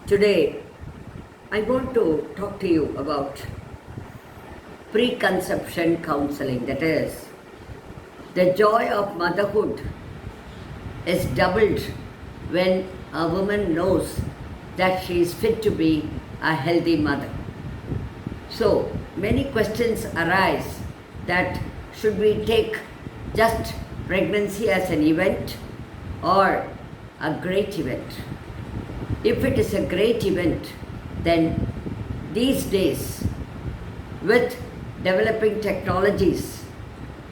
Today, I want to talk to you about preconception counseling. That is, the joy of motherhood is doubled when a woman knows that she is fit to be a healthy mother. So, many questions arise that should we take just pregnancy as an event or a great event? If it is a great event, then these days, with developing technologies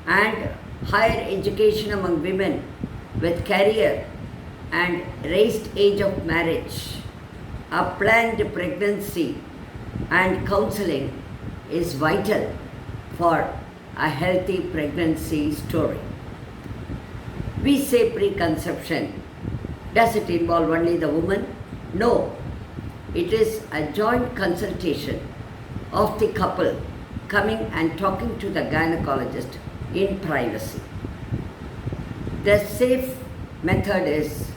and higher education among women, with career and raised age of marriage, a planned pregnancy and counseling is vital for a healthy pregnancy story. We say preconception. Does it involve only the woman? No. It is a joint consultation of the couple coming and talking to the gynecologist in privacy. The safe method is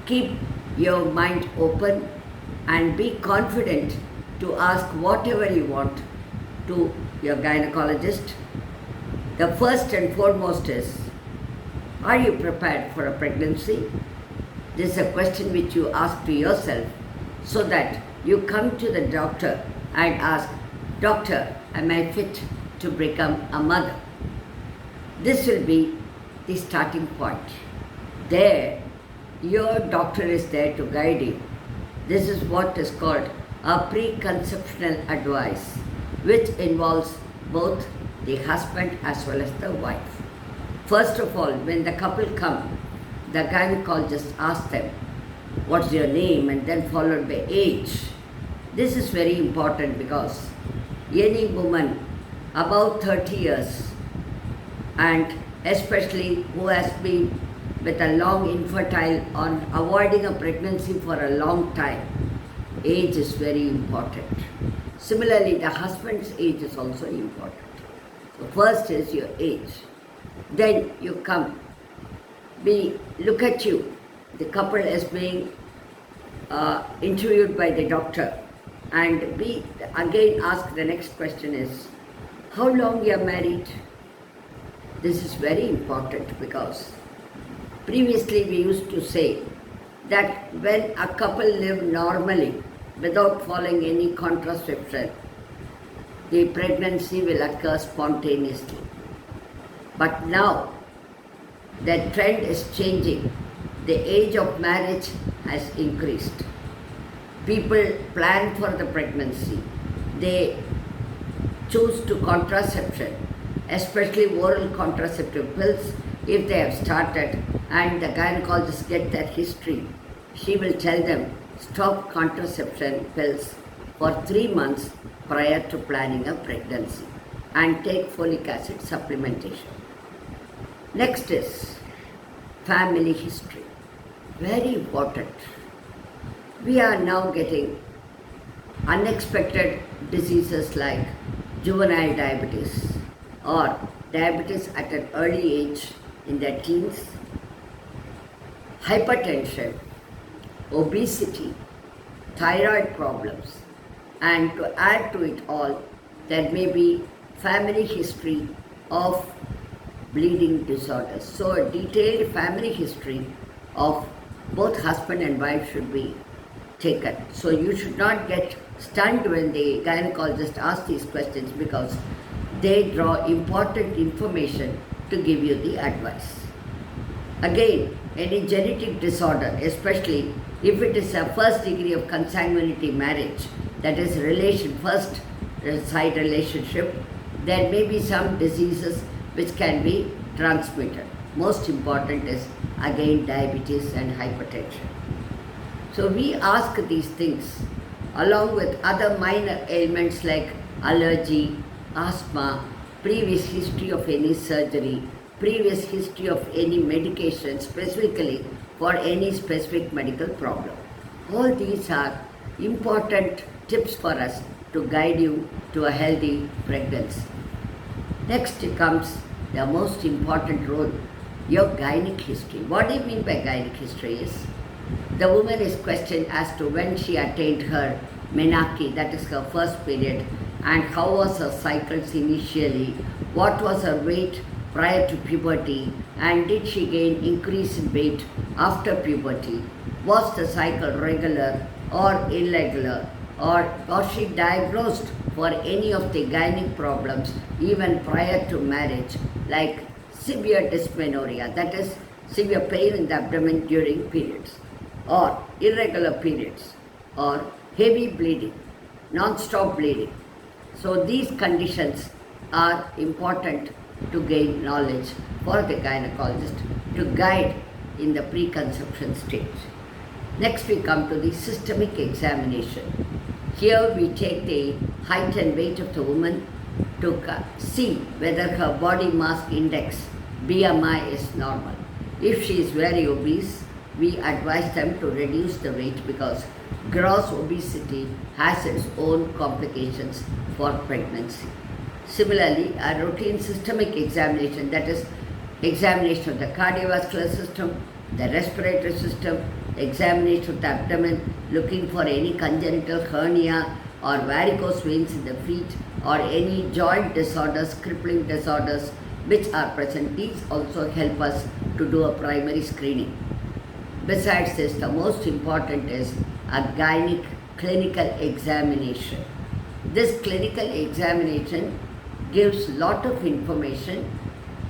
keep your mind open and be confident to ask whatever you want to your gynecologist. The first and foremost is, are you prepared for a pregnancy? This is a question which you ask to yourself so that you come to the doctor and ask, Doctor, am I fit to become a mother? This will be the starting point. There, your doctor is there to guide you. This is what is called a preconceptional advice, which involves both the husband as well as the wife. First of all, when the couple come, the gynecologist asks them, what's your name, and then followed by age. This is very important because any woman above 30 years and especially who has been with a long infertile or avoiding a pregnancy for a long time, age is very important. Similarly, the husband's age is also important. So first is your age. Then you come. We look at you. The couple is being interviewed by the doctor, and we again ask the next question is, how long you are married? This is very important because previously we used to say that when a couple live normally without following any contraception, the pregnancy will occur spontaneously. But now the trend is changing. The age of marriage has increased. People plan for the pregnancy. They choose to contraception, especially oral contraceptive pills, if they have started and the gynecologist get their history. She will tell them, stop contraception pills for 3 months prior to planning a pregnancy and take folic acid supplementation. Next is family history. Very important. We are now getting unexpected diseases like juvenile diabetes or diabetes at an early age in their teens, hypertension, obesity, thyroid problems, and to add to it all, there may be family history of bleeding disorders. So a detailed family history of both husband and wife should be taken. So you should not get stunned when the gynecologist asks these questions because they draw important information to give you the advice. Again, any genetic disorder, especially if it is a first degree of consanguinity marriage, that is first side relationship, there may be some diseases which can be transmitted. Most important is again diabetes and hypertension. So we ask these things along with other minor ailments like allergy, asthma, previous history of any surgery, previous history of any medication specifically for any specific medical problem. All these are important tips for us to guide you to a healthy pregnancy. Next comes the most important role, your gynec history. What do you mean by gynec history is, The woman is questioned as to when she attained her menarche, that is her first period, and how was her cycles initially, what was her weight prior to puberty, and did she gain increase in weight after puberty, was the cycle regular or irregular, or was she diagnosed for any of the gynec problems even prior to marriage, like severe dysmenorrhea, that is severe pain in the abdomen during periods, or irregular periods, or heavy bleeding, non-stop bleeding. So these conditions are important to gain knowledge for the gynecologist to guide in the preconception stage. Next we come to the systemic examination. Here we take the height and weight of the woman to see whether her body mass index BMI is normal. If she is very obese, we advise them to reduce the weight because gross obesity has its own complications for pregnancy. Similarly, a routine systemic examination, that is examination of the cardiovascular system, the respiratory system, examination of the abdomen, looking for any congenital hernia or varicose veins in the feet or any joint disorders, crippling disorders which are present. These also help us to do a primary screening. Besides this, the most important is a gynec clinical examination. This clinical examination gives lot of information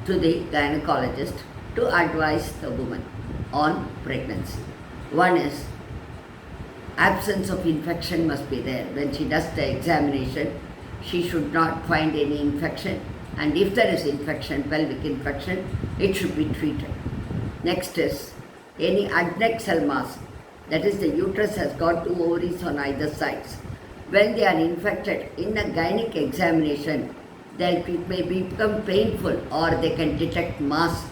to the gynecologist to advise the woman on pregnancy. One is absence of infection must be there. When she does the examination, she should not find any infection, and if there is infection, pelvic infection, it should be treated. Next is any adnexal mass, that is the uterus has got two ovaries on either sides. When they are infected in a gynec examination, then it may become painful or they can detect mass.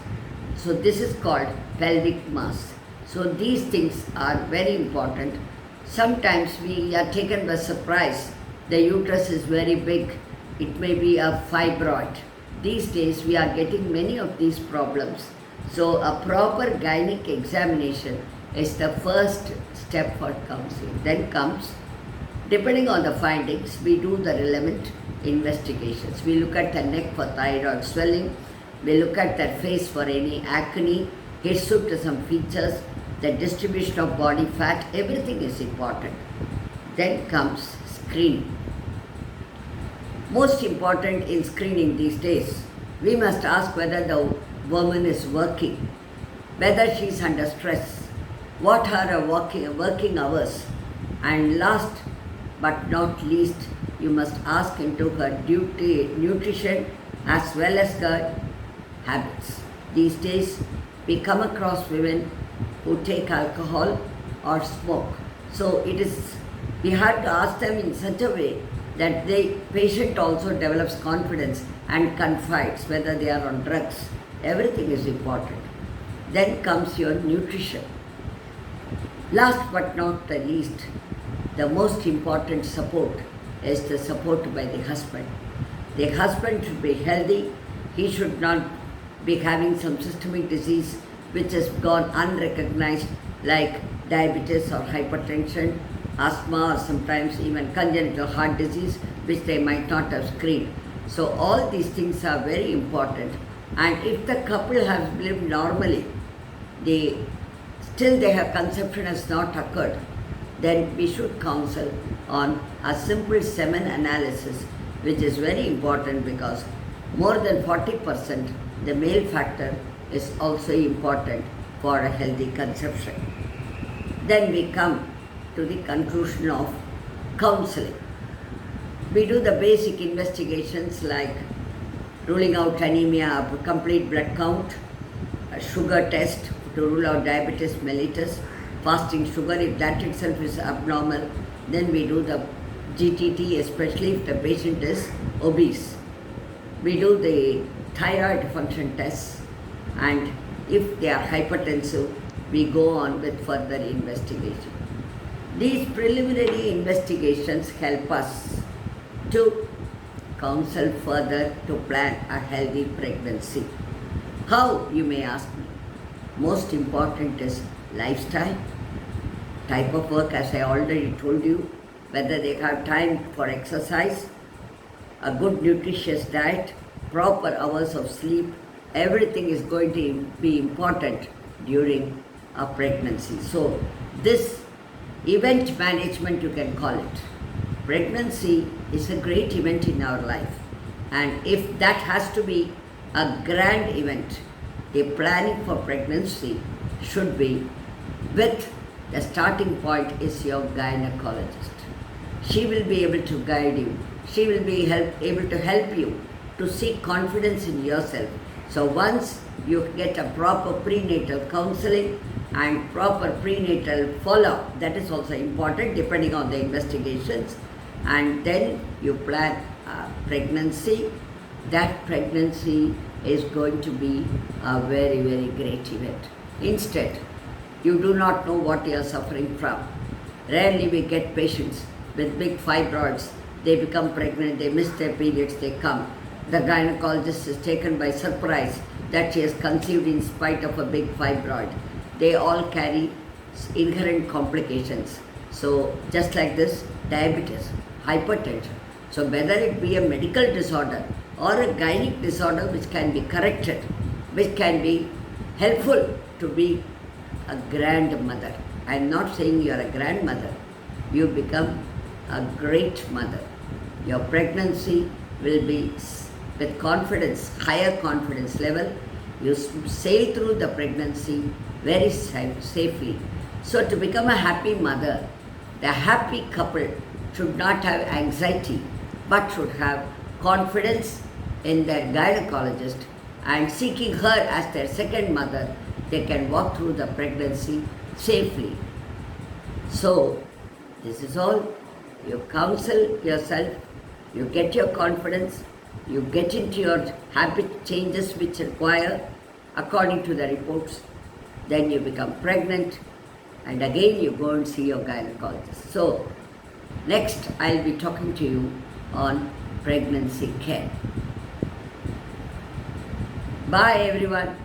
So this is called pelvic mass. So these things are very important. Sometimes we are taken by surprise. The uterus is very big. It may be a fibroid. These days we are getting many of these problems. So a proper gynec examination is the first step for counseling. Then comes, depending on the findings, we do the relevant investigations. We look at the neck for thyroid swelling. We look at their face for any acne, hirsutism features, the distribution of body fat. Everything is important. Then comes screening. Most important in screening these days, we must ask whether the woman is working, whether she is under stress, what are her working hours, and last but not least, you must ask into her nutrition as well as her habits. These days, we come across women who take alcohol or smoke. So we have to ask them in such a way that the patient also develops confidence and confides whether they are on drugs. Everything is important. Then comes your nutrition. Last but not the least, the most important support is the support by the husband. The husband should be healthy. He should not be having some systemic disease which has gone unrecognized, like diabetes or hypertension, asthma, or sometimes even congenital heart disease, which they might not have screened. So all these things are very important. And if the couple has lived normally, still their conception has not occurred, then we should counsel on a simple semen analysis, which is very important because more than 40% the male factor is also important for a healthy conception. Then we come to the conclusion of counseling. We do the basic investigations like ruling out anemia, a complete blood count, a sugar test to rule out diabetes mellitus, fasting sugar, if that itself is abnormal. Then we do the GTT, especially if the patient is obese. We do the thyroid function tests, and if they are hypertensive, we go on with further investigation. These preliminary investigations help us to counsel further to plan a healthy pregnancy. How, you may ask me? Most important is lifestyle, type of work, as I already told you, whether they have time for exercise, a good nutritious diet, proper hours of sleep, everything is going to be important during a pregnancy. So this event management, you can call it. Pregnancy is a great event in our life, and if that has to be a grand event, the planning for pregnancy should be with the starting point is your gynecologist. She will be able to guide you. She will be able to help you to seek confidence in yourself. So once you get a proper prenatal counseling and proper prenatal follow-up, that is also important depending on the investigations, and then you plan a pregnancy, that pregnancy is going to be a very, very great event. Instead, you do not know what you are suffering from. Rarely we get patients with big fibroids. They become pregnant, they miss their periods, they come. The gynecologist is taken by surprise that she has conceived in spite of a big fibroid. They all carry inherent complications. So just like this, diabetes, hypertension. So whether it be a medical disorder or a gynec disorder which can be corrected, which can be helpful to be a grandmother. I am not saying you are a grandmother. You become a great mother. Your pregnancy will be with confidence, higher confidence level. You sail through the pregnancy very safely. So to become a happy mother, the happy couple should not have anxiety, but should have confidence in their gynecologist, and seeking her as their second mother, they can walk through the pregnancy safely. So this is all. You counsel yourself, you get your confidence, you get into your habit changes which require according to the reports, then you become pregnant, and again you go and see your gynecologist. So next I'll be talking to you on pregnancy care. Bye everyone.